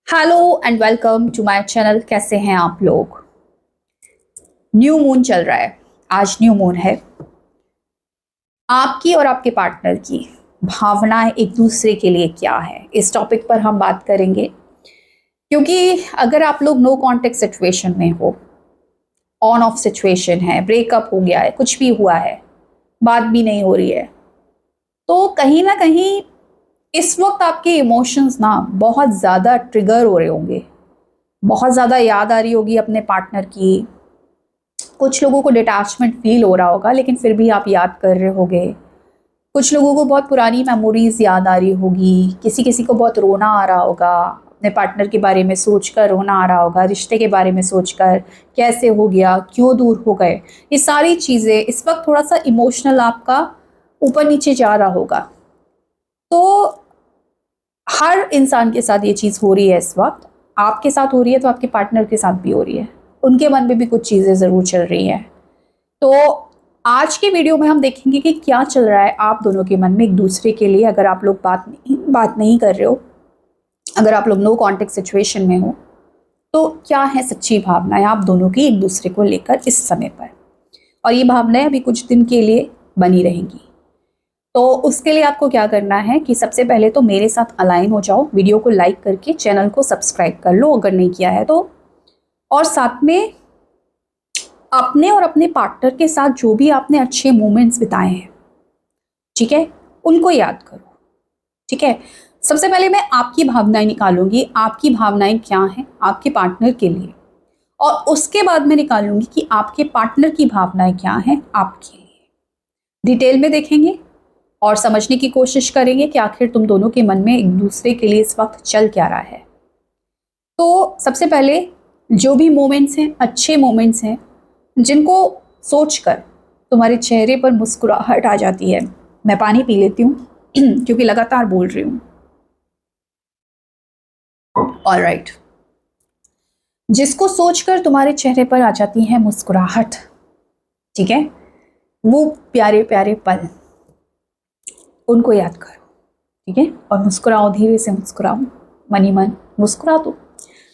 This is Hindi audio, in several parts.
Hello and welcome to my channel. कैसे हैं आप लोग? न्यू मून चल रहा है। आज न्यू मून है। आपकी और आपके पार्टनर की भावनाएं एक दूसरे के लिए क्या है, इस टॉपिक पर हम बात करेंगे। क्योंकि अगर आप लोग नो कॉन्टेक्ट सिचुएशन में हो, ऑन ऑफ सिचुएशन है, ब्रेकअप हो गया है, कुछ भी हुआ है, बात भी नहीं हो रही है, तो कहीं ना कहीं इस वक्त आपके इमोशंस ना बहुत ज़्यादा ट्रिगर हो रहे होंगे। बहुत ज़्यादा याद आ रही होगी अपने पार्टनर की। कुछ लोगों को डिटैचमेंट फील हो रहा होगा, लेकिन फिर भी आप याद कर रहे होगे। कुछ लोगों को बहुत पुरानी मेमोरीज याद आ रही होगी। किसी किसी को बहुत रोना आ रहा होगा, अपने पार्टनर के बारे में सोचकर रोना आ रहा होगा, रिश्ते के बारे में सोचकर कैसे हो गया, क्यों दूर हो गए। ये सारी चीज़ें इस वक्त थोड़ा सा इमोशनल आपका ऊपर नीचे जा रहा होगा। तो हर इंसान के साथ ये चीज़ हो रही है इस वक्त। आपके साथ हो रही है तो आपके पार्टनर के साथ भी हो रही है। उनके मन में भी कुछ चीज़ें ज़रूर चल रही हैं। तो आज के वीडियो में हम देखेंगे कि क्या चल रहा है आप दोनों के मन में एक दूसरे के लिए। अगर आप लोग बात नहीं कर रहे हो, अगर आप लोग नो कॉन्टेक्ट सिचुएशन में हो, तो क्या है सच्ची भावनाएं आप दोनों की एक दूसरे को लेकर इस समय पर। और ये भावनाएं अभी कुछ दिन के लिए बनी रहेंगी। तो उसके लिए आपको क्या करना है कि सबसे पहले तो मेरे साथ अलाइन हो जाओ, वीडियो को लाइक करके चैनल को सब्सक्राइब कर लो अगर नहीं किया है तो। और साथ में अपने और अपने पार्टनर के साथ जो भी आपने अच्छे मोमेंट्स बिताए हैं, ठीक है, उनको याद करो। ठीक है, सबसे पहले मैं आपकी भावनाएं निकालूंगी। आपकी भावनाएं क्या हैं आपके पार्टनर के लिए, और उसके बाद मैं निकालूंगी कि आपके पार्टनर की भावनाएं क्या हैं आपके लिए। डिटेल में देखेंगे और समझने की कोशिश करेंगे कि आखिर तुम दोनों के मन में एक दूसरे के लिए इस वक्त चल क्या रहा है। तो सबसे पहले जो भी मोमेंट्स हैं, अच्छे मोमेंट्स हैं, जिनको सोचकर तुम्हारे चेहरे पर मुस्कुराहट आ जाती है। मैं पानी पी लेती हूँ क्योंकि लगातार बोल रही हूँ। ऑलराइट, जिसको सोचकर तुम्हारे चेहरे पर आ जाती है मुस्कुराहट, ठीक है, वो प्यारे प्यारे पल, उनको याद करो। ठीक है, और मुस्कुराओ, धीरे से मुस्कुराओ, मन ही मन मुस्कुरा दो।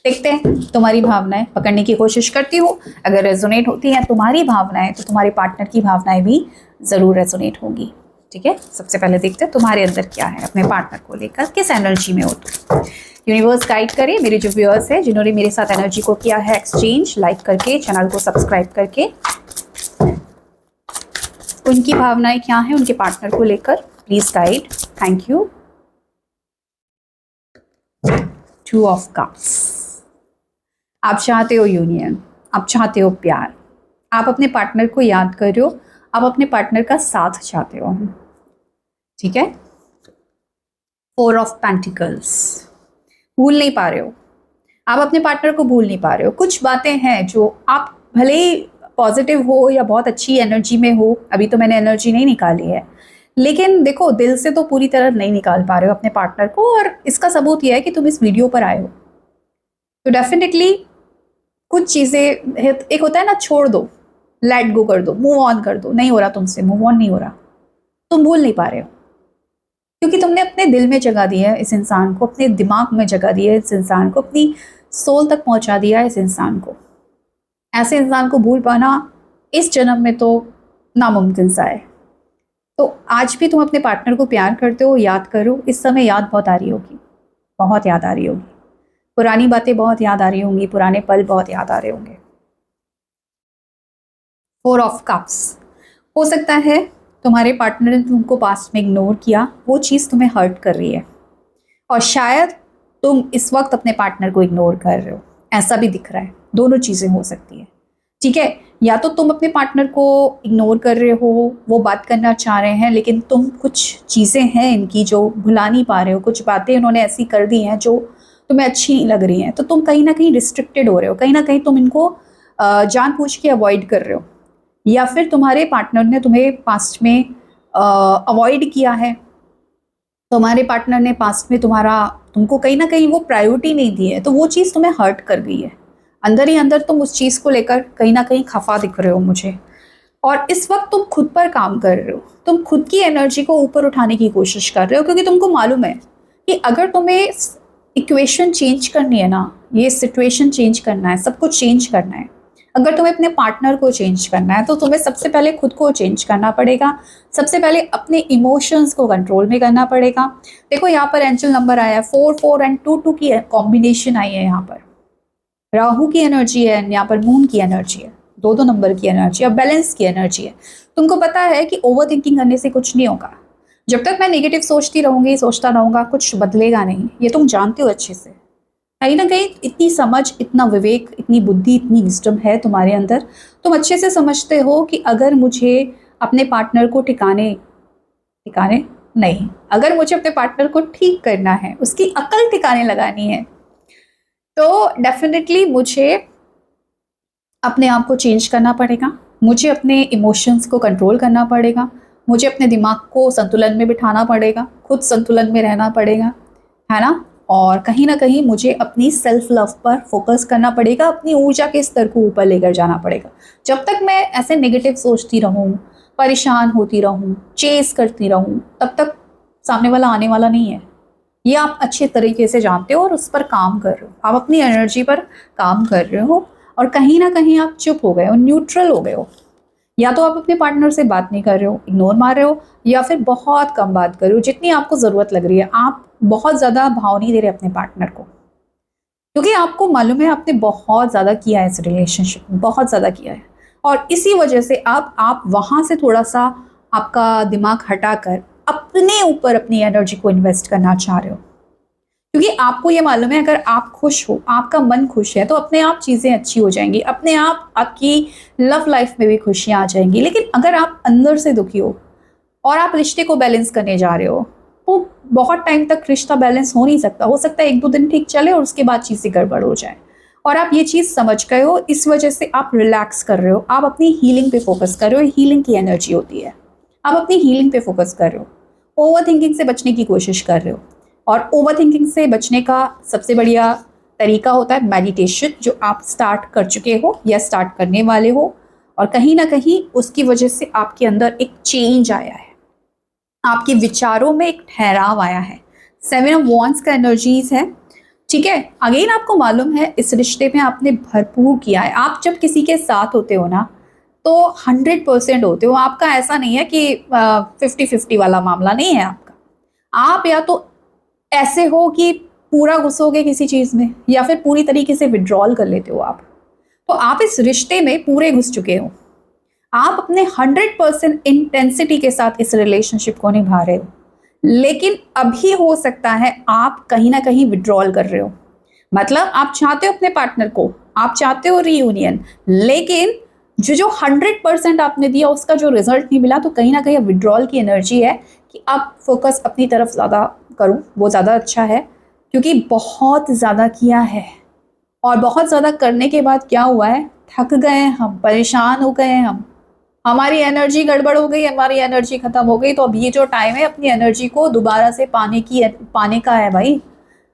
देखते हैं तुम्हारी भावनाएं पकड़ने की कोशिश करती हूँ। अगर रेजोनेट होती हैं तुम्हारी भावनाएं तो तुम्हारे पार्टनर की भावनाएं भी ज़रूर रेजोनेट होंगी। ठीक है, सबसे पहले देखते हैं तुम्हारे अंदर क्या है, अपने पार्टनर को लेकर किस एनर्जी में हो तुम। यूनिवर्स गाइड करे मेरे जो व्यूअर्स हैं, जिन्होंने मेरे साथ एनर्जी को किया है एक्सचेंज, लाइक करके, चैनल को सब्सक्राइब करके, उनकी भावनाएं क्या हैं उनके पार्टनर को लेकर, please guide. Thank you. 2 of cups. आप चाहते हो यूनियन, आप चाहते हो प्यार, आप अपने पार्टनर को याद कर रहे हो, आप अपने पार्टनर का साथ चाहते हो। ठीक है, 4 ऑफ पेंटिकल्स। भूल नहीं पा रहे हो, आप अपने पार्टनर को भूल नहीं पा रहे हो। कुछ बातें हैं जो आप भले ही पॉजिटिव हो या बहुत अच्छी एनर्जी में हो, अभी तो मैंने एनर्जी नहीं निकाली है, लेकिन देखो दिल से तो पूरी तरह नहीं निकाल पा रहे हो अपने पार्टनर को। और इसका सबूत यह है कि तुम इस वीडियो पर आए हो। तो डेफिनेटली कुछ चीज़ें, एक होता है ना, छोड़ दो, लेट गो कर दो, मूव ऑन कर दो। नहीं हो रहा तुमसे, मूव ऑन नहीं हो रहा, तुम भूल नहीं पा रहे हो, क्योंकि तुमने अपने दिल में जगह दी है इस इंसान को, अपने दिमाग में जगह दी है इस इंसान को, अपनी सोल तक पहुंचा दिया है इस इंसान को। ऐसे इंसान को भूल पाना इस जन्म में तो नामुमकिन सा है। तो आज भी तुम अपने पार्टनर को प्यार करते हो, याद करो। इस समय याद बहुत आ रही होगी, बहुत याद आ रही होगी, पुरानी बातें बहुत याद आ रही होंगी, पुराने पल बहुत याद आ रहे होंगे। 4 ऑफ कप्स। हो सकता है तुम्हारे पार्टनर ने तुमको पास्ट में इग्नोर किया, वो चीज़ तुम्हें हर्ट कर रही है, और शायद तुम इस वक्त अपने पार्टनर को इग्नोर कर रहे हो, ऐसा भी दिख रहा है। दोनों चीज़ें हो सकती है। ठीक है, या तो तुम अपने पार्टनर को इग्नोर कर रहे हो, वो बात करना चाह रहे हैं, लेकिन तुम कुछ चीज़ें हैं इनकी जो भुला नहीं पा रहे हो, कुछ बातें उन्होंने ऐसी कर दी हैं जो तुम्हें अच्छी नहीं लग रही हैं, तो तुम कहीं ना कहीं रिस्ट्रिक्टेड हो रहे हो, कहीं ना कहीं तुम इनको जानबूझ के अवॉइड कर रहे हो। या फिर तुम्हारे पार्टनर ने तुम्हें पास्ट में अवॉइड किया है, तुम्हारे पार्टनर ने पास्ट में तुमको कहीं ना कहीं वो प्रायोरिटी नहीं दी है, तो वो चीज़ तुम्हें हर्ट कर गई है। अंदर ही अंदर तुम उस चीज़ को लेकर कहीं ना कहीं खफा दिख रहे हो मुझे। और इस वक्त तुम खुद पर काम कर रहे हो, तुम खुद की एनर्जी को ऊपर उठाने की कोशिश कर रहे हो, क्योंकि तुमको मालूम है कि अगर तुम्हें इक्वेशन चेंज करनी है ना, ये सिचुएशन चेंज करना है, सब कुछ चेंज करना है। अगर तुम्हें अपने पार्टनर को चेंज करना है तो तुम्हें सबसे पहले खुद को चेंज करना पड़ेगा, सबसे पहले अपने इमोशंस को कंट्रोल में करना पड़ेगा। देखो यहाँ पर एंजल नंबर आया है 4 4 एंड 2 2 की कॉम्बिनेशन आई है, यहाँ पर राहु की एनर्जी है, यहाँ पर मून की एनर्जी है, दो दो नंबर की एनर्जी है, बैलेंस की एनर्जी है। तुमको पता है कि ओवर थिंकिंग करने से कुछ नहीं होगा। जब तक मैं नेगेटिव सोचती रहूंगी, सोचता रहूंगा, कुछ बदलेगा नहीं, ये तुम जानते हो अच्छे से। कहीं ना कहीं इतनी समझ, इतना विवेक, इतनी बुद्धि, इतनी विजडम है तुम्हारे अंदर। तुम अच्छे से समझते हो कि अगर मुझे अपने पार्टनर को ठिकाने नहीं, अगर मुझे अपने पार्टनर को ठीक करना है, उसकी अकल ठिकाने लगानी है, तो डेफिनेटली मुझे अपने आप को चेंज करना पड़ेगा, मुझे अपने इमोशंस को कंट्रोल करना पड़ेगा, मुझे अपने दिमाग को संतुलन में बिठाना पड़ेगा, खुद संतुलन में रहना पड़ेगा, है ना। और कहीं ना कहीं मुझे अपनी सेल्फ लव पर फोकस करना पड़ेगा, अपनी ऊर्जा के स्तर को ऊपर लेकर जाना पड़ेगा। जब तक मैं ऐसे नेगेटिव सोचती रहूं, परेशान होती रहूं, चेस करती रहूं, तब तक सामने वाला आने वाला नहीं है। ये आप अच्छे तरीके से जानते हो और उस पर काम कर रहे हो, आप अपनी एनर्जी पर काम कर रहे हो। और कहीं ना कहीं आप चुप हो गए हो, न्यूट्रल हो गए हो। या तो आप अपने पार्टनर से बात नहीं कर रहे हो, इग्नोर मार रहे हो, या फिर बहुत कम बात कर रहे हो, जितनी आपको ज़रूरत लग रही है। आप बहुत ज़्यादा भाव नहीं दे रहे अपने पार्टनर को, क्योंकि आपको मालूम है आपने बहुत ज़्यादा किया है इस रिलेशनशिप में, बहुत ज़्यादा किया है। और इसी वजह से अब आप वहाँ से थोड़ा सा आपका दिमाग हटाकर अपने ऊपर अपनी एनर्जी को इन्वेस्ट करना चाह रहे हो, क्योंकि आपको ये मालूम है अगर आप खुश हो, आपका मन खुश है, तो अपने आप चीज़ें अच्छी हो जाएंगी, अपने आप आपकी लव लाइफ में भी खुशियाँ आ जाएंगी। लेकिन अगर आप अंदर से दुखी हो और आप रिश्ते को बैलेंस करने जा रहे हो, तो बहुत टाइम तक रिश्ता बैलेंस हो नहीं सकता। हो सकता है 1-2 दिन ठीक चले और उसके बाद चीज़ें गड़बड़ हो जाए। और आप ये चीज़ समझ गए हो, इस वजह से आप रिलैक्स कर रहे हो, आप अपनी हीलिंग पे फोकस कर रहे हो। हीलिंग की एनर्जी होती है, आप अपनी हीलिंग पे फोकस कर रहे हो, ओवर थिंकिंग से बचने की कोशिश कर रहे हो। और ओवर थिंकिंग से बचने का सबसे बढ़िया तरीका होता है मेडिटेशन, जो आप स्टार्ट कर चुके हो या स्टार्ट करने वाले हो। और कहीं ना कहीं उसकी वजह से आपके अंदर एक चेंज आया है, आपके विचारों में एक ठहराव आया है। 7 ऑफ वॉन्ड्स का एनर्जीज है, ठीक है। अगेन आपको मालूम है इस रिश्ते में आपने भरपूर किया है। आप जब किसी के साथ होते हो ना, तो 100% होते हो। आपका ऐसा नहीं है कि 50-50 वाला मामला नहीं है आपका। आप या तो ऐसे हो कि पूरा घुसोगे किसी चीज़ में, या फिर पूरी तरीके से विड्रॉल कर लेते हो आप। तो आप इस रिश्ते में पूरे घुस चुके हो, आप अपने 100% इंटेंसिटी के साथ इस रिलेशनशिप को निभा रहे हो। लेकिन अभी हो सकता है आप कहीं ना कहीं विड्रॉल कर रहे हो, मतलब आप चाहते हो अपने पार्टनर को, आप चाहते हो रीयूनियन, लेकिन जो 100% आपने दिया उसका जो रिजल्ट नहीं मिला, तो कहीं ना कहीं विड्रॉल की एनर्जी है कि आप फोकस अपनी तरफ ज़्यादा करूं, वो ज़्यादा अच्छा है। क्योंकि बहुत ज़्यादा किया है, और बहुत ज़्यादा करने के बाद क्या हुआ है, थक गए हम, परेशान हो गए हम, हमारी एनर्जी गड़बड़ हो गई, हमारी एनर्जी खत्म हो गई। तो अब ये जो टाइम है अपनी एनर्जी को दोबारा से पाने का है भाई।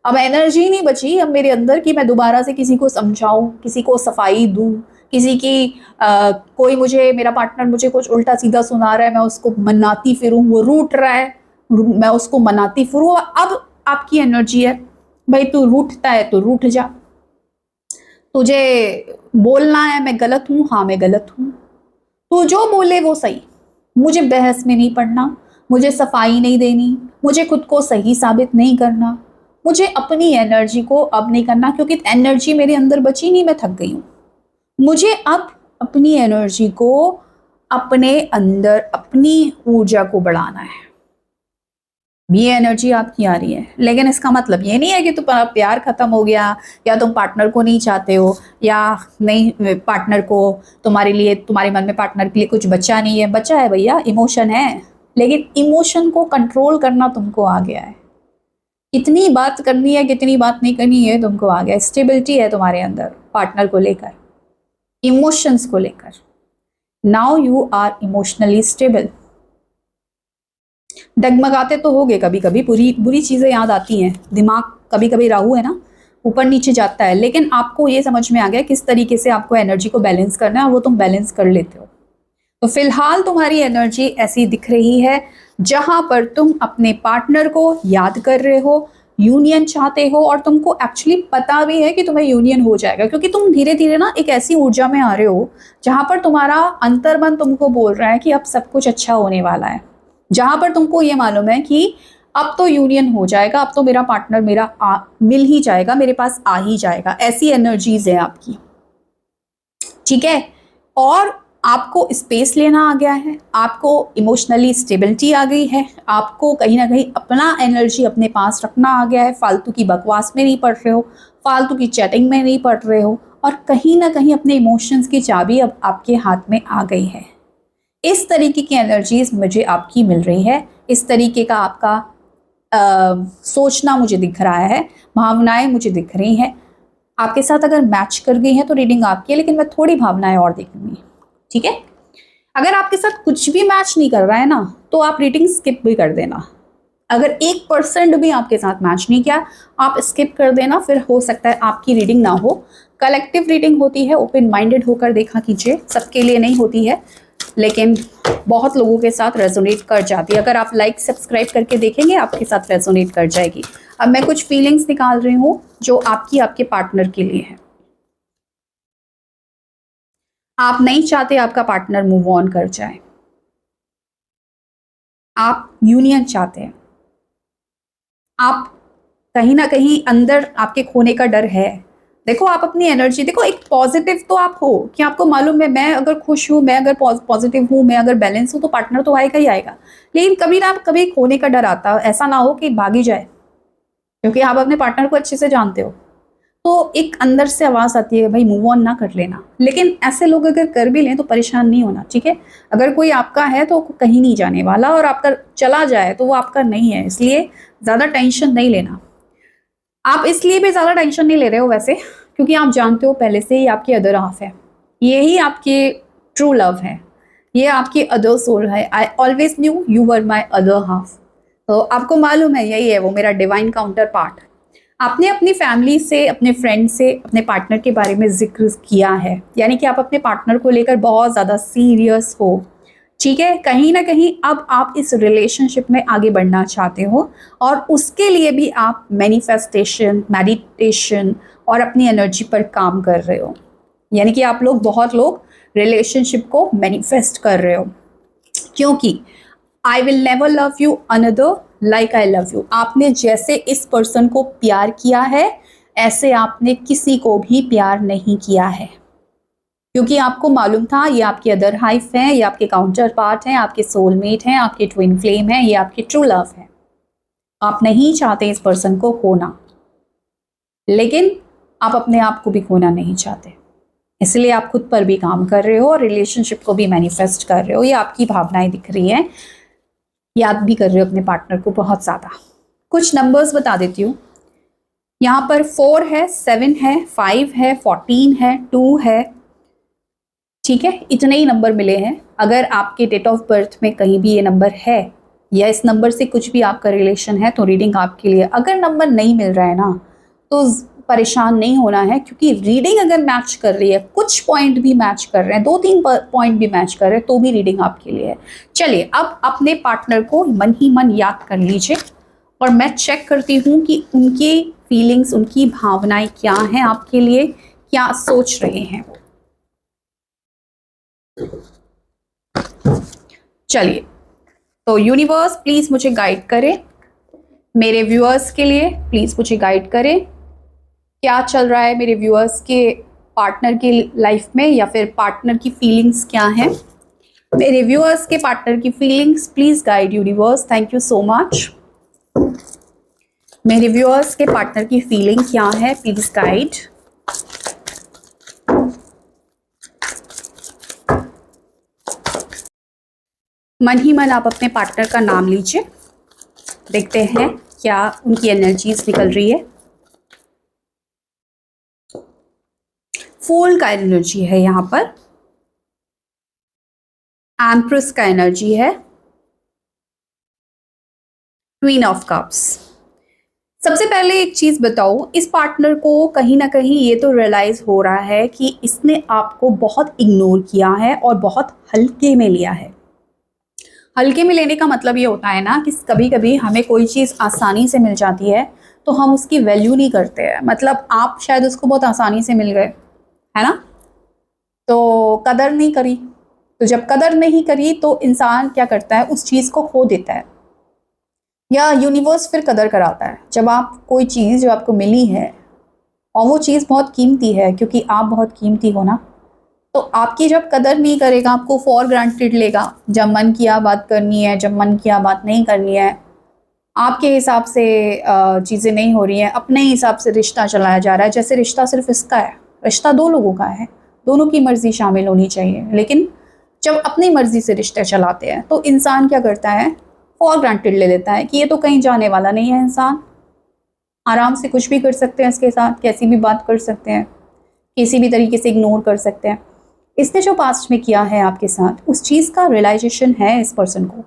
अब एनर्जी नहीं बची अब मेरे अंदर कि मैं दोबारा से किसी को समझाऊं, किसी को सफाई दूं, किसी की कोई मुझे, मेरा पार्टनर मुझे कुछ उल्टा सीधा सुना रहा है, मैं उसको मनाती फिरूं, वो रूठ रहा है, मैं उसको मनाती फिरूं। अब आपकी एनर्जी है भाई, तू रूठता है तो रूठ जा, तुझे बोलना है मैं गलत हूं, हाँ मैं गलत हूं, तू जो बोले वो सही, मुझे बहस में नहीं पड़ना, मुझे सफाई नहीं देनी, मुझे खुद को सही साबित नहीं करना, मुझे अपनी एनर्जी को अब नहीं करना, क्योंकि एनर्जी मेरे अंदर बची नहीं, मैं थक गई हूँ। मुझे अब अपनी एनर्जी को, अपने अंदर अपनी ऊर्जा को बढ़ाना है। ये एनर्जी आपकी आ रही है, लेकिन इसका मतलब ये नहीं है कि तुम्हारा प्यार खत्म हो गया, या तुम पार्टनर को नहीं चाहते हो, या नहीं पार्टनर को, तुम्हारे लिए, तुम्हारे मन में पार्टनर के लिए कुछ बचा नहीं है। बचा है भैया, इमोशन है, लेकिन इमोशन को कंट्रोल करना तुमको आ गया है। कितनी बात करनी है, कितनी बात नहीं करनी है, तुमको आ गया। स्टेबिलिटी है तुम्हारे अंदर पार्टनर को लेकर, इमोशंस को लेकर। Now you are emotionally stable. डगमगाते तो होगे कभी कभी, बुरी चीज़ें याद आती हैं, दिमाग कभी कभी राहु है ना, ऊपर नीचे जाता है, लेकिन आपको ये समझ में आ गया किस तरीके से आपको एनर्जी को बैलेंस करना है, और वो तुम बैलेंस कर लेते हो। तो फिलहाल तुम्हारी एनर्जी ऐसी दिख रही है जहां पर तुम अपने पार्टनर को याद कर रहे हो, यूनियन चाहते हो और तुमको एक्चुअली पता भी है कि तुम्हें यूनियन हो जाएगा, क्योंकि तुम धीरे धीरे ना एक ऐसी ऊर्जा में आ रहे हो जहां पर तुम्हारा अंतर्मन तुमको बोल रहा है कि अब सब कुछ अच्छा होने वाला है, जहां पर तुमको ये मालूम है कि अब तो यूनियन हो जाएगा, अब तो मेरा पार्टनर मिल ही जाएगा, मेरे पास आ ही जाएगा। ऐसी एनर्जीज है आपकी, ठीक है। और आपको स्पेस लेना आ गया है, आपको इमोशनली स्टेबिलिटी आ गई है, आपको कहीं ना कहीं अपना एनर्जी अपने पास रखना आ गया है, फालतू की बकवास में नहीं पड़ रहे हो, फालतू की चैटिंग में नहीं पड़ रहे हो, और कहीं ना कहीं अपने इमोशंस की चाबी अब आपके हाथ में आ गई है। इस तरीके की एनर्जीज मुझे आपकी मिल रही है, इस तरीके का आपका सोचना मुझे दिख रहा है, भावनाएं मुझे दिख रही हैं। आपके साथ अगर मैच कर गई है तो रीडिंग आपकी है, लेकिन मैं थोड़ी भावनाएं और देखूंगी, ठीक है। अगर आपके साथ कुछ भी मैच नहीं कर रहा है ना, तो आप रीडिंग स्किप भी कर देना। अगर 1% भी आपके साथ मैच नहीं किया, आप स्किप कर देना, फिर हो सकता है आपकी रीडिंग ना हो। कलेक्टिव रीडिंग होती है, ओपन माइंडेड होकर देखा कीजिए, सबके लिए नहीं होती है, लेकिन बहुत लोगों के साथ रेजोनेट कर जाती है। अगर आप लाइक सब्सक्राइब करके देखेंगे, आपके साथ रेजोनेट कर जाएगी। अब मैं कुछ फीलिंग्स निकाल रही हूँ जो आपके पार्टनर के लिए है। आप नहीं चाहते आपका पार्टनर मूव ऑन कर जाए, आप यूनियन चाहते हैं, आप कहीं ना कहीं अंदर आपके खोने का डर है। देखो, आप अपनी एनर्जी देखो, एक पॉजिटिव तो आप हो कि आपको मालूम है मैं अगर खुश हूं, मैं अगर पॉजिटिव हूं, मैं अगर बैलेंस हूं, तो पार्टनर तो आएगा ही आएगा। लेकिन कभी ना कभी खोने का डर आता है, ऐसा ना हो कि भागी जाए, क्योंकि आप अपने पार्टनर को अच्छे से जानते हो। तो एक अंदर से आवाज आती है, भाई मूव ऑन ना कर लेना। लेकिन ऐसे लोग अगर कर भी लें तो परेशान नहीं होना, ठीक है। अगर कोई आपका है तो कहीं नहीं जाने वाला, और आपका चला जाए तो वो आपका नहीं है, इसलिए ज्यादा टेंशन नहीं लेना। आप इसलिए भी ज्यादा टेंशन नहीं ले रहे हो वैसे, क्योंकि आप जानते हो पहले से ही आपकी अदर हाफ है, यही आपके ट्रू लव है, ये आपकी अदर सोल है। I always new you were my other half. तो आपको मालूम है यही है वो मेरा डिवाइन काउंटर पार्ट। आपने अपनी फैमिली से, अपने फ्रेंड से अपने पार्टनर के बारे में जिक्र किया है, यानी कि आप अपने पार्टनर को लेकर बहुत ज़्यादा सीरियस हो, ठीक है। कहीं ना कहीं अब आप इस रिलेशनशिप में आगे बढ़ना चाहते हो, और उसके लिए भी आप मैनिफेस्टेशन, मेडिटेशन और अपनी एनर्जी पर काम कर रहे हो। यानी कि आप लोग, बहुत लोग रिलेशनशिप को मैनिफेस्ट कर रहे हो, क्योंकि I will never love you another like I love you. आपने जैसे इस पर्सन को प्यार किया है, ऐसे आपने किसी को भी प्यार नहीं किया है, क्योंकि आपको मालूम था ये आपके अदर हाइफ हैं, ये आपके काउंटर पार्ट हैं, आपके सोलमेट हैं, आपके ट्विन फ्लेम हैं, ये आपके ट्रू लव है। आप नहीं चाहते इस पर्सन को खोना, लेकिन आप अपने आप को भी खोना नहीं चाहते, इसलिए आप खुद पर भी काम कर रहे हो और रिलेशनशिप को भी मैनिफेस्ट कर रहे हो। ये आपकी भावनाएं दिख रही हैं, याद भी कर रहे हो अपने पार्टनर को बहुत ज़्यादा। कुछ नंबर्स बता देती हूँ। यहाँ पर 4 है, 7 है, 5 है, 14 है, 2 है, ठीक है। इतने ही नंबर मिले हैं। अगर आपके डेट ऑफ बर्थ में कहीं भी ये नंबर है, या इस नंबर से कुछ भी आपका रिलेशन है, तो रीडिंग आपके लिए। अगर नंबर नहीं मिल रहा है ना, तो परेशान नहीं होना है, क्योंकि रीडिंग अगर मैच कर रही है, कुछ पॉइंट भी मैच कर रहे हैं, 2-3 पॉइंट भी मैच कर रहे हैं, तो भी रीडिंग आपके लिए है। चलिए, अब अपने पार्टनर को मन ही मन याद कर लीजिए, और मैं चेक करती हूँ कि उनकी फीलिंग्स, उनकी भावनाएं क्या हैं आपके लिए, क्या सोच रहे हैं। चलिए, तो यूनिवर्स प्लीज मुझे गाइड करें, मेरे व्यूअर्स के लिए प्लीज मुझे गाइड करें, क्या चल रहा है मेरे व्यूअर्स के पार्टनर की लाइफ में, या फिर पार्टनर की फीलिंग्स क्या हैं। मेरे व्यूअर्स के पार्टनर की feelings please guide universe, thank you so much. मेरे व्यूअर्स के पार्टनर की फीलिंग क्या है, प्लीज गाइड। मन ही मन आप अपने पार्टनर का नाम लीजिए, देखते हैं क्या उनकी एनर्जीज निकल रही है। फूल का एनर्जी है यहाँ पर, एम्प्रेस का एनर्जी है, क्वीन ऑफ कप्स। सबसे पहले एक चीज बताओ, इस पार्टनर को कहीं ना कहीं ये तो रियलाइज हो रहा है कि इसने आपको बहुत इग्नोर किया है और बहुत हल्के में लिया है। हल्के में लेने का मतलब ये होता है ना कि कभी कभी हमें कोई चीज़ आसानी से मिल जाती है तो हम उसकी वैल्यू नहीं करते हैं। मतलब आप शायद उसको बहुत आसानी से मिल गए, है ना, तो कदर नहीं करी। तो जब कदर नहीं करी तो इंसान क्या करता है, उस चीज़ को खो देता है, या यूनिवर्स फिर कदर कराता है। जब आप कोई चीज़ जो आपको मिली है और वो चीज़ बहुत कीमती है, क्योंकि आप बहुत कीमती हो ना, तो आपकी जब कदर नहीं करेगा, आपको फॉर ग्रांटेड लेगा, जब मन किया बात करनी है, जब मन किया बात नहीं करनी है, आपके हिसाब से चीज़ें नहीं हो रही हैं, अपने हिसाब से रिश्ता चलाया जा रहा है, जैसे रिश्ता सिर्फ इसका है। रिश्ता दो लोगों का है, दोनों की मर्जी शामिल होनी चाहिए। लेकिन जब अपनी मर्जी से रिश्ते चलाते हैं तो इंसान क्या करता है, फॉर ग्रांटेड ले लेता है कि ये तो कहीं जाने वाला नहीं है इंसान, आराम से कुछ भी कर सकते हैं इसके साथ, कैसी भी बात कर सकते हैं, किसी भी तरीके से इग्नोर कर सकते हैं। इसने जो पास्ट में किया है आपके साथ, उस चीज़ का रियलाइजेशन है इस पर्सन को।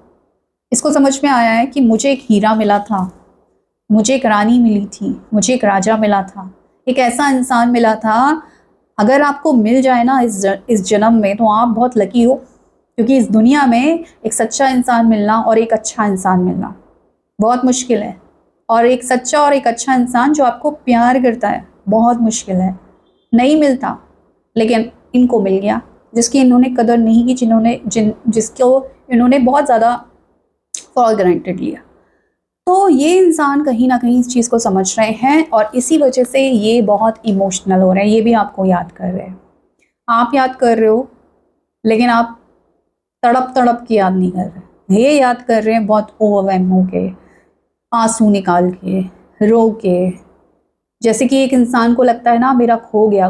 इसको समझ में आया है कि मुझे एक हीरा मिला था, मुझे एक रानी मिली थी, मुझे एक राजा मिला था, एक ऐसा इंसान मिला था। अगर आपको मिल जाए ना इस जन्म में, तो आप बहुत लकी हो, क्योंकि इस दुनिया में एक सच्चा इंसान मिलना और एक अच्छा इंसान मिलना बहुत मुश्किल है। और एक सच्चा और एक अच्छा इंसान जो आपको प्यार करता है, बहुत मुश्किल है, नहीं मिलता। लेकिन इनको मिल गया, जिसकी इन्होंने कदर नहीं की, जिसको इन्होंने बहुत ज़्यादा फॉर ग्रांटेड लिया। तो ये इंसान कहीं ना कहीं इस चीज़ को समझ रहे हैं, और इसी वजह से ये बहुत इमोशनल हो रहे हैं। ये भी आपको याद कर रहे हैं, आप याद कर रहे हो, लेकिन आप तड़प तड़प के याद नहीं कर रहे, ये याद कर रहे हैं बहुत ओवरवेम हो के, आंसू निकाल के, रो के। जैसे कि एक इंसान को लगता है ना, मेरा खो गया,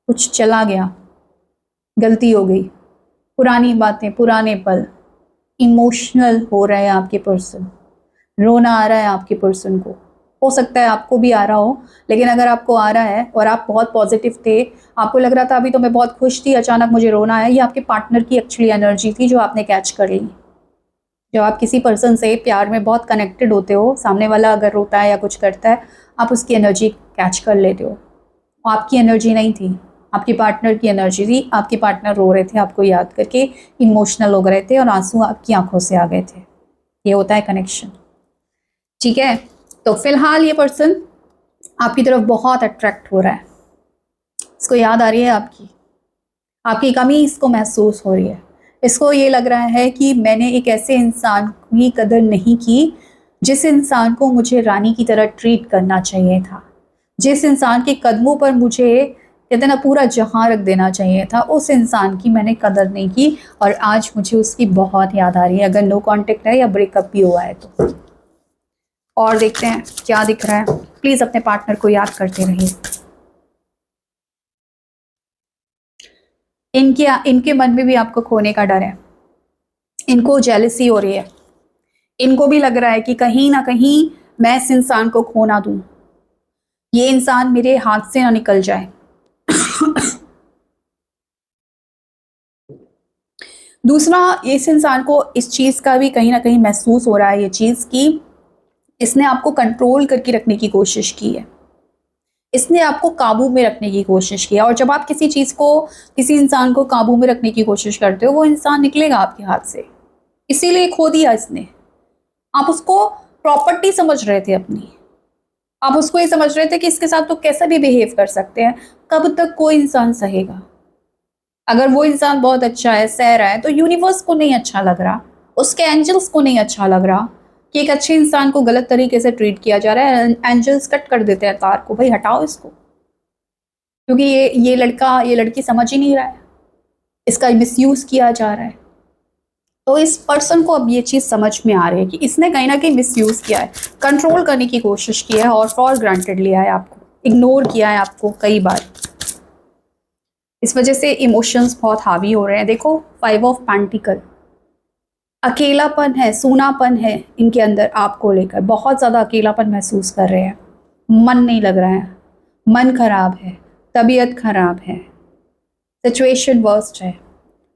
कुछ चला गया, गलती हो गई, पुरानी बातें, पुराने पल। इमोशनल हो रहा है आपके पर्सन, रोना आ रहा है आपके पर्सन को। हो सकता है आपको भी आ रहा हो, लेकिन अगर आपको आ रहा है और आप बहुत पॉजिटिव थे, आपको लग रहा था अभी तो मैं बहुत खुश थी, अचानक मुझे रोना आया, ये आपके पार्टनर की एक्चुअली एनर्जी थी जो आपने कैच कर ली। जब आप किसी पर्सन से प्यार में बहुत कनेक्टेड होते हो, सामने वाला अगर रोता है या कुछ करता है, आप उसकी एनर्जी कैच कर लेते हो। आपकी एनर्जी नहीं थी, आपके पार्टनर की एनर्जी थी। आपके पार्टनर रो रहे थे आपको याद करके, इमोशनल हो रहे थे और आंसू आपकी आंखों से आ गए थे। ये होता है कनेक्शन, ठीक है। तो फिलहाल ये पर्सन आपकी तरफ बहुत अट्रैक्ट हो रहा है, इसको याद आ रही है आपकी कमी, इसको महसूस हो रही है। इसको ये लग रहा है कि मैंने एक ऐसे इंसान की कदर नहीं की जिस इंसान को मुझे रानी की तरह ट्रीट करना चाहिए था, जिस इंसान के कदमों पर मुझे कहते ना पूरा जहां रख देना चाहिए था, उस इंसान की मैंने कदर नहीं की, और आज मुझे उसकी बहुत याद आ रही है, अगर नो कांटेक्ट है या ब्रेकअप भी हुआ है तो। और देखते हैं क्या दिख रहा है। प्लीज अपने पार्टनर को याद करते रहिए। इनके मन में भी आपको खोने का डर है, इनको जेलसी हो रही है, इनको भी लग रहा है कि कहीं ना कहीं मैं इस इंसान को खो ना दूं, ये इंसान मेरे हाथ से ना निकल जाए। दूसरा, इस इंसान को इस चीज का भी कहीं ना कहीं महसूस हो रहा है, ये चीज कि इसने आपको कंट्रोल करके रखने की कोशिश की है, इसने आपको काबू में रखने की कोशिश की है। और जब आप किसी चीज को, किसी इंसान को काबू में रखने की कोशिश करते हो, वो इंसान निकलेगा आपके हाथ से, इसीलिए खो दिया इसने। आप उसको प्रॉपर्टी समझ रहे थे अपनी, आप उसको ये समझ रहे थे कि इसके साथ तो कैसा भी बिहेव कर सकते हैं। कब तक कोई इंसान सहेगा? अगर वो इंसान बहुत अच्छा है, सह रहा है, तो यूनिवर्स को नहीं अच्छा लग रहा, उसके एंजल्स को नहीं अच्छा लग रहा कि एक अच्छे इंसान को गलत तरीके से ट्रीट किया जा रहा है। एंजल्स कट कर देते हैं तार को, भाई हटाओ इसको, क्योंकि ये लड़का, ये लड़की समझ ही नहीं रहा है, इसका मिसयूज किया जा रहा है। तो इस पर्सन को अब ये चीज़ समझ में आ रही है कि इसने कहीं ना कहीं मिसयूज किया है, कंट्रोल करने की कोशिश की है, और फॉर ग्रांटेड लिया है आपको, इग्नोर किया है आपको कई बार। इस वजह से इमोशंस बहुत हावी हो रहे हैं। देखो, 5 ऑफ पेंटिकल, अकेलापन है, सूनापन है इनके अंदर, आपको लेकर बहुत ज़्यादा अकेलापन महसूस कर रहे हैं, मन नहीं लग रहा है, मन खराब है, तबीयत खराब है, सिचुएशन वर्स्ट है,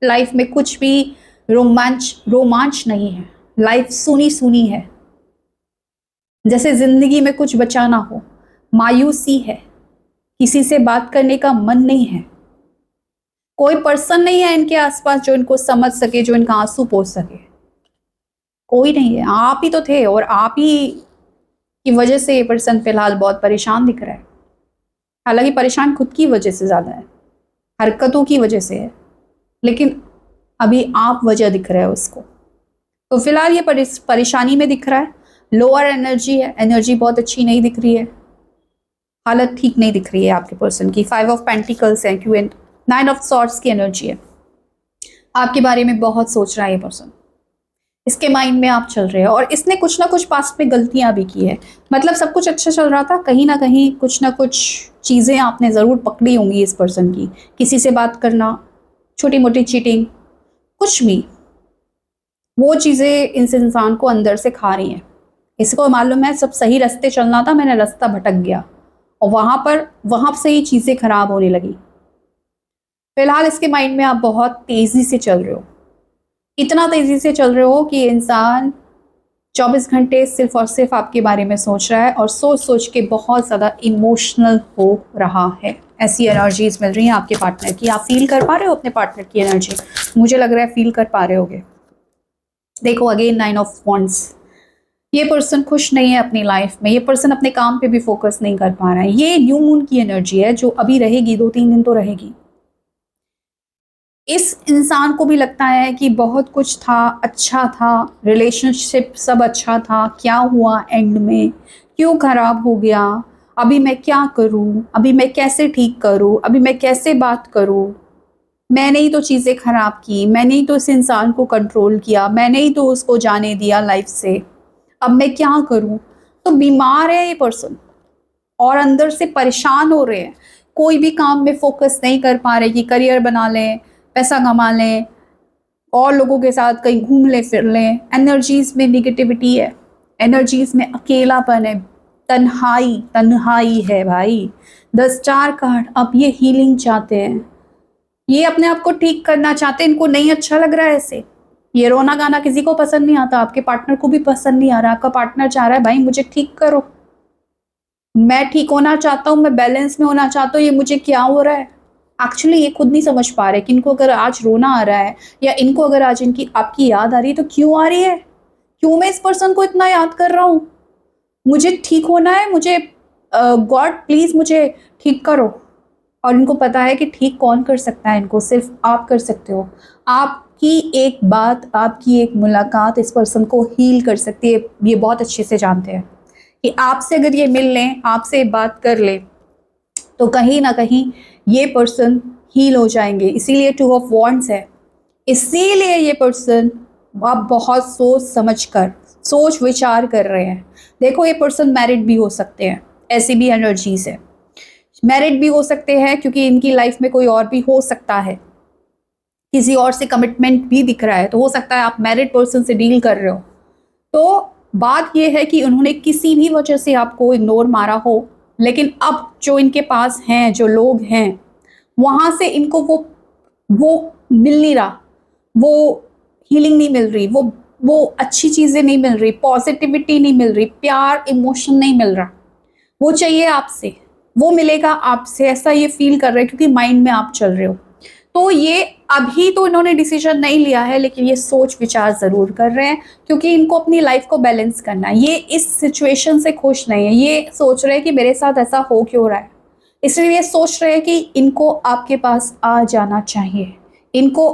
लाइफ में कुछ भी रोमांच नहीं है, लाइफ सुनी सुनी है, जैसे जिंदगी में कुछ बचा ना हो, मायूसी है, किसी से बात करने का मन नहीं है, कोई पर्सन नहीं है इनके आसपास जो इनको समझ सके, जो इनका आंसू पोंछ सके, कोई नहीं है। आप ही तो थे, और आप ही की वजह से ये पर्सन फिलहाल बहुत परेशान दिख रहा है। हालांकि परेशान खुद की वजह से ज़्यादा है, हरकतों की वजह से है, लेकिन अभी आप वजह दिख रहे हो उसको। तो फिलहाल ये परेशानी में दिख रहा है, लोअर एनर्जी है, एनर्जी बहुत अच्छी नहीं दिख रही है, हालत ठीक नहीं दिख रही है आपके पर्सन की। 5 ऑफ पेंटिकल्स है, क्यों 9 ऑफ सॉर्ड्स की एनर्जी है। आपके बारे में बहुत सोच रहा है ये पर्सन, इसके माइंड में आप चल रहे हो, और इसने कुछ ना कुछ पास्ट में गलतियां भी की है। मतलब सब कुछ अच्छा चल रहा था, कहीं ना कहीं कुछ ना कुछ चीज़ें आपने ज़रूर पकड़ी होंगी इस पर्सन की। किसी से बात करना, छोटी मोटी चीटिंग, कुछ भी, वो चीज़ें इस इंसान को अंदर से खा रही हैं। इसको मालूम है सब सही रास्ते चलना था, मैंने रास्ता भटक गया, और वहाँ से ही चीज़ें खराब होने लगी। फिलहाल इसके माइंड में आप बहुत तेज़ी से चल रहे हो, इतना तेज़ी से चल रहे हो कि इंसान 24 घंटे सिर्फ और सिर्फ आपके बारे में सोच रहा है, और सोच सोच के बहुत ज़्यादा इमोशनल हो रहा है। ऐसी एनर्जीज मिल रही हैं आपके पार्टनर की। आप फील कर पा रहे हो अपने पार्टनर की एनर्जी? मुझे लग रहा है फील कर पा रहे होगे। देखो अगेन 9 ऑफ वॉन्ड्स, ये पर्सन खुश नहीं है अपनी लाइफ में, ये पर्सन अपने काम पे भी फोकस नहीं कर पा रहा है। ये न्यू मून की एनर्जी है जो अभी रहेगी, 2-3 दिन तो रहेगी। इस इंसान को भी लगता है कि बहुत कुछ था, अच्छा था, रिलेशनशिप सब अच्छा था, क्या हुआ एंड में, क्यों खराब हो गया, अभी मैं क्या करूं, अभी मैं कैसे ठीक करूं, अभी मैं कैसे बात करूं, मैंने ही तो चीज़ें खराब की, मैंने ही तो इस इंसान को कंट्रोल किया, मैंने ही तो उसको जाने दिया लाइफ से, अब मैं क्या करूं। तो बीमार है ये पर्सन, और अंदर से परेशान हो रहे हैं, कोई भी काम में फोकस नहीं कर पा रहे कि करियर बना लें, पैसा कमा लें, और लोगों के साथ कहीं घूम ले फिर लें। एनर्जीज में निगेटिविटी है, एनर्जीज में अकेलापन है, तन्हाई तन्हाई है भाई। 10 4 कार्ड। अब ये हीलिंग चाहते हैं, ये अपने आप को ठीक करना चाहते हैं, इनको नहीं अच्छा लग रहा है ऐसे। ये रोना गाना किसी को पसंद नहीं आता, आपके पार्टनर को भी पसंद नहीं आ रहा। आपका पार्टनर चाह रहा है भाई मुझे ठीक करो, मैं ठीक होना चाहता हूँ, मैं बैलेंस में होना चाहता हूँ, ये मुझे क्या हो रहा है। एक्चुअली ये खुद नहीं समझ पा रहे कि इनको अगर आज रोना आ रहा है, या इनको अगर आज इनकी आपकी याद आ रही है, तो क्यों आ रही है, क्यों मैं इस पर्सन को इतना याद कर रहा हूँ, मुझे ठीक होना है, मुझे गॉड प्लीज मुझे ठीक करो। और इनको पता है कि ठीक कौन कर सकता है इनको, सिर्फ आप कर सकते हो। आपकी एक बात, आपकी एक मुलाकात इस पर्सन को हील कर सकती है, ये बहुत अच्छे से जानते हैं कि आपसे अगर ये मिल लें, आपसे बात कर ले, तो कहीं ना कहीं ये पर्सन हील हो जाएंगे। इसीलिए 2 ऑफ वॉन्ड्स है, इसीलिए ये पर्सन आप बहुत सोच समझ कर, सोच विचार कर रहे हैं। देखो ये पर्सन मैरिड भी हो सकते हैं, ऐसी भी एनर्जीज है, मैरिड भी हो सकते हैं क्योंकि इनकी लाइफ में कोई और भी हो सकता है, किसी और से कमिटमेंट भी दिख रहा है, तो हो सकता है आप मैरिड पर्सन से डील कर रहे हो। तो बात यह है कि उन्होंने किसी भी वजह से आपको इग्नोर मारा हो, लेकिन अब जो इनके पास हैं, जो लोग हैं, वहां से इनको वो मिल नहीं रहा, वो हीलिंग नहीं मिल रही, वो अच्छी चीजें नहीं मिल रही, पॉजिटिविटी नहीं मिल रही, प्यार इमोशन नहीं मिल रहा। वो चाहिए आपसे, वो मिलेगा आपसे, ऐसा ये फील कर रहे हैं क्योंकि माइंड में आप चल रहे हो। तो ये अभी तो इन्होंने डिसीजन नहीं लिया है, लेकिन ये सोच विचार जरूर कर रहे हैं क्योंकि इनको अपनी लाइफ को बैलेंस करना है। ये इस सिचुएशन से खुश नहीं है, ये सोच रहे हैं कि मेरे साथ ऐसा हो क्यों रहा है, इसलिए ये सोच रहे हैं कि इनको आपके पास आ जाना चाहिए, इनको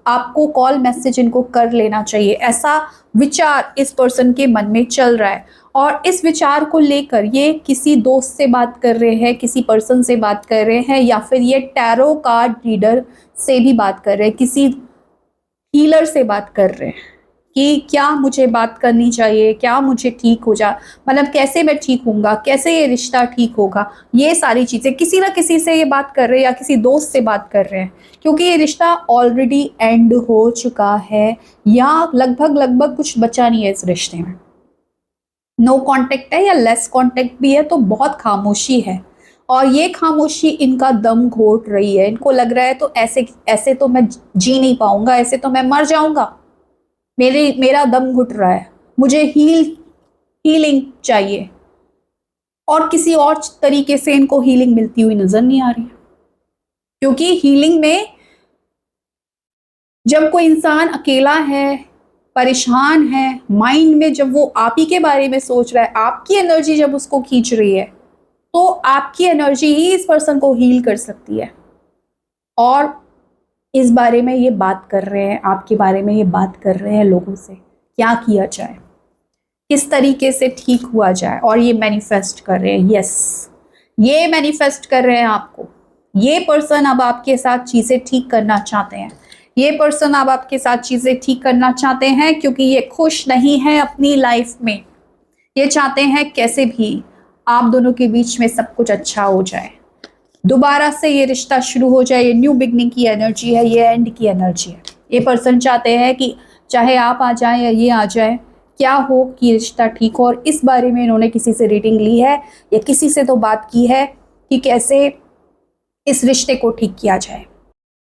आपको कॉल मैसेज इनको कर लेना चाहिए। ऐसा विचार इस पर्सन के मन में चल रहा है, और इस विचार को लेकर ये किसी दोस्त से बात कर रहे हैं, किसी पर्सन से बात कर रहे हैं, या फिर ये टैरो कार्ड रीडर से भी बात कर रहे हैं, किसी हीलर से बात कर रहे हैं कि क्या मुझे बात करनी चाहिए, क्या मुझे ठीक हो जा, मतलब कैसे मैं ठीक होऊंगा, कैसे ये रिश्ता ठीक होगा। ये सारी चीज़ें किसी ना किसी से ये बात कर रहे हैं, या किसी दोस्त से बात कर रहे हैं, क्योंकि ये रिश्ता ऑलरेडी एंड हो चुका है, या लगभग लगभग कुछ बचा नहीं है इस रिश्ते में। नो कांटेक्ट है या लेस कांटेक्ट भी है, तो बहुत खामोशी है, और ये खामोशी इनका दम घोट रही है। इनको लग रहा है तो ऐसे ऐसे तो मैं जी नहीं पाऊंगा, ऐसे तो मैं मर जाऊंगा, मेरा दम घुट रहा है, मुझे हीलिंग चाहिए। और किसी और तरीके से इनको हीलिंग मिलती हुई नजर नहीं आ रही, क्योंकि हीलिंग में जब कोई इंसान अकेला है, परेशान है, माइंड में जब वो आप ही के बारे में सोच रहा है, आपकी एनर्जी जब उसको खींच रही है, तो आपकी एनर्जी ही इस पर्सन को हील कर सकती है। और इस बारे में ये बात कर रहे हैं, आपके बारे में ये बात कर रहे हैं लोगों से, क्या किया जाए, किस तरीके से ठीक हुआ जाए। और ये मैनिफेस्ट कर रहे हैं, यस, ये मैनिफेस्ट कर रहे हैं आपको। ये पर्सन अब आपके साथ चीज़ें ठीक करना चाहते हैं। ये पर्सन अब आपके साथ चीज़ें ठीक करना चाहते हैं क्योंकि ये खुश नहीं है अपनी लाइफ में। ये चाहते हैं कैसे भी आप दोनों के बीच में सब कुछ अच्छा हो जाए, दोबारा से ये रिश्ता शुरू हो जाए। ये न्यू बिगनिंग की एनर्जी है, ये एंड की एनर्जी है। ये पर्सन चाहते हैं कि चाहे आप आ जाएं या ये आ जाए, क्या हो कि रिश्ता ठीक हो। और इस बारे में इन्होंने किसी से रीडिंग ली है या किसी से तो बात की है कि कैसे इस रिश्ते को ठीक किया जाए।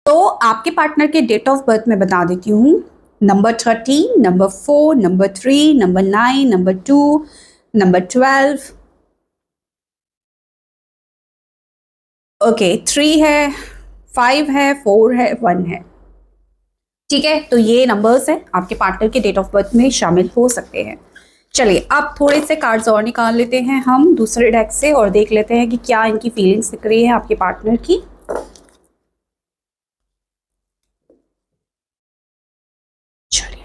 तो आपके पार्टनर के डेट ऑफ बर्थ में बता देती हूँ। Number 13, number 4, number 3, number 9, number 2, number 12। Okay, 3 है, 5 है, 4 है, 1 है। ठीक है, तो ये नंबर्स हैं आपके पार्टनर के डेट ऑफ बर्थ में शामिल हो सकते हैं। चलिए अब थोड़े से कार्ड्स और निकाल लेते हैं हम दूसरे डेक से और देख लेते हैं कि क्या इनकी फीलिंग्स दिख रही है आपके पार्टनर की। चलिए,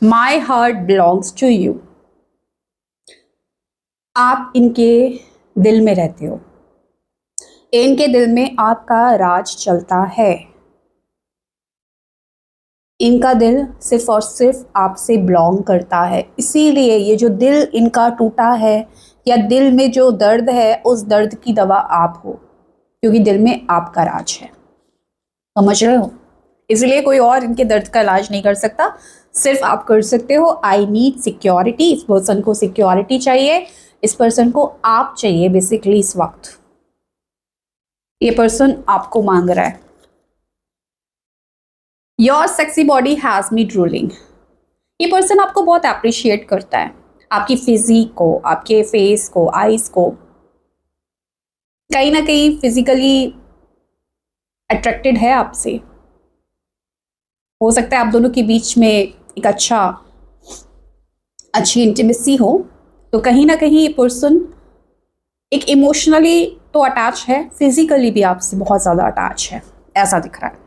my heart belongs to you. आप इनके दिल में रहते हो, इनके दिल में आपका राज चलता है। इनका दिल सिर्फ और सिर्फ आपसे बिलोंग करता है, इसीलिए ये जो दिल इनका टूटा है या दिल में जो दर्द है, उस दर्द की दवा आप हो, क्योंकि दिल में आपका राज है। समझ रहे हो? इसलिए कोई और इनके दर्द का इलाज नहीं कर सकता, सिर्फ आप कर सकते हो। I need security. इस पर्सन को सिक्योरिटी चाहिए, इस पर्सन को आप चाहिए बेसिकली। इस वक्त ये पर्सन आपको मांग रहा है। Your sexy body has me drooling. ये पर्सन आपको बहुत अप्रिशिएट करता है, आपकी फिजिक को, आपके फेस को, आईज को, कहीं ना कहीं फिजिकली अट्रैक्टेड है आपसे। हो सकता है आप दोनों के बीच में एक अच्छी इंटीमेसी हो। तो कहीं ना कहीं ये पर्सन एक इमोशनली तो अटैच है, फिजिकली भी आपसे बहुत ज़्यादा अटैच है, ऐसा दिख रहा है।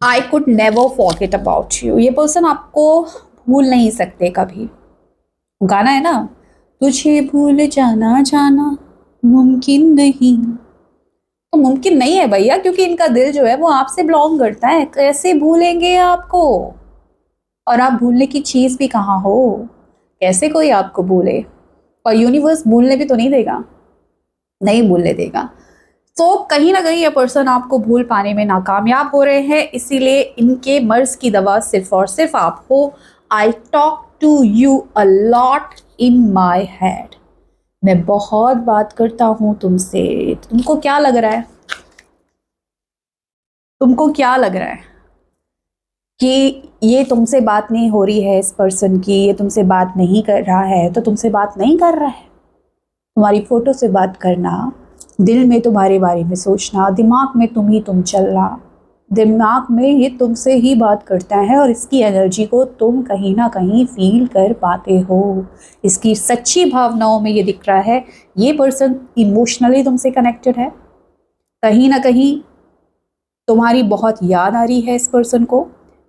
I could never forget about you. ये पर्सन आपको भूल नहीं सकते कभी। गाना है ना, तुझे भूल जाना जाना मुमकिन नहीं। तो मुमकिन नहीं है भैया, क्योंकि इनका दिल जो है वो आपसे बिलोंग करता है। कैसे भूलेंगे आपको? और आप भूलने की चीज़ भी कहाँ हो, कैसे कोई आपको भूले? और यूनिवर्स भूलने भी तो नहीं देगा, नहीं भूलने देगा। तो कहीं ना कहीं ये पर्सन आपको भूल पाने में नाकामयाब हो रहे हैं, इसीलिए इनके मर्ज की दवा सिर्फ और सिर्फ आप हो। I talk to you a lot in my head. मैं बहुत बात करता हूँ तुमसे। तुमको क्या लग रहा है? तुमको क्या लग रहा है कि ये तुमसे बात नहीं हो रही है? इस पर्सन की ये तुमसे बात नहीं कर रहा है तो तुमसे बात नहीं कर रहा है। तुम्हारी फोटो से बात करना, दिल में तुम्हारे बारे में सोचना, दिमाग में तुम चलना, दिमाग में ये तुमसे ही बात करता है और इसकी एनर्जी को तुम कहीं ना कहीं फील कर पाते हो। इसकी सच्ची भावनाओं में ये दिख रहा है। ये पर्सन इमोशनली तुमसे कनेक्टेड है, कहीं ना कहीं तुम्हारी बहुत याद आ रही है इस पर्सन को।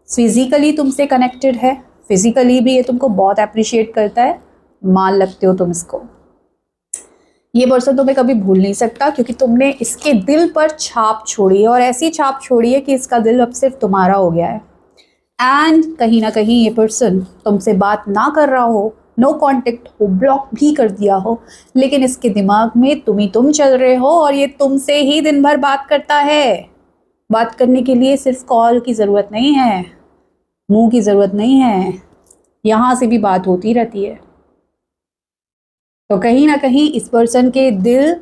फिजिकली तुमसे कनेक्टेड है, फिजिकली भी ये तुमको बहुत अप्रिशिएट करता है, मान लगते हो तुम इसको। ये पर्सन तुम्हें कभी भूल नहीं सकता क्योंकि तुमने इसके दिल पर छाप छोड़ी है, और ऐसी छाप छोड़ी है कि इसका दिल अब सिर्फ तुम्हारा हो गया है। एंड कहीं ना कहीं ये पर्सन तुमसे बात ना कर रहा हो, नो कांटेक्ट हो, ब्लॉक भी कर दिया हो, लेकिन इसके दिमाग में तुम ही तुम चल रहे हो और ये तुमसे ही दिन भर बात करता है। बात करने के लिए सिर्फ कॉल की ज़रूरत नहीं है, मुंह की ज़रूरत नहीं है, यहाँ से भी बात होती रहती है। तो कहीं ना कहीं इस पर्सन के दिल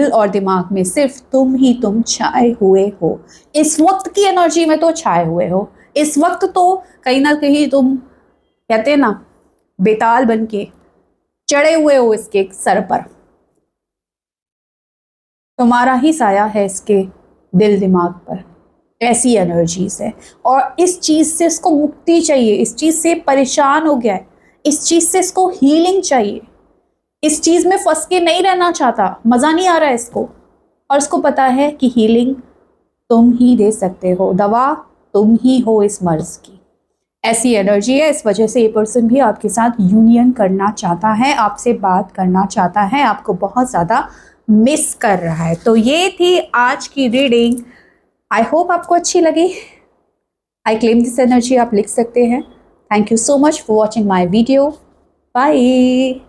और दिमाग में सिर्फ तुम ही तुम छाए हुए हो। इस वक्त की एनर्जी में तो छाए हुए हो। इस वक्त तो कहीं ना कहीं तुम कहते हैं ना, बेताल बन के चढ़े हुए हो इसके सर पर, तुम्हारा ही साया है इसके दिल दिमाग पर, ऐसी एनर्जीज है। और इस चीज से इसको मुक्ति चाहिए, इस चीज से परेशान हो गया है, इस चीज से इसको हीलिंग चाहिए, इस चीज में फंस के नहीं रहना चाहता, मजा नहीं आ रहा है इसको, और इसको पता है कि हीलिंग तुम ही दे सकते हो, दवा तुम ही हो इस मर्ज की। ऐसी एनर्जी है, इस वजह से ये पर्सन भी आपके साथ यूनियन करना चाहता है, आपसे बात करना चाहता है, आपको बहुत ज़्यादा मिस कर रहा है। तो ये थी आज की रीडिंग। आई होप आपको अच्छी लगी। आई क्लेम दिस एनर्जी आप लिख सकते हैं। Thank you so much for watching my video. Bye.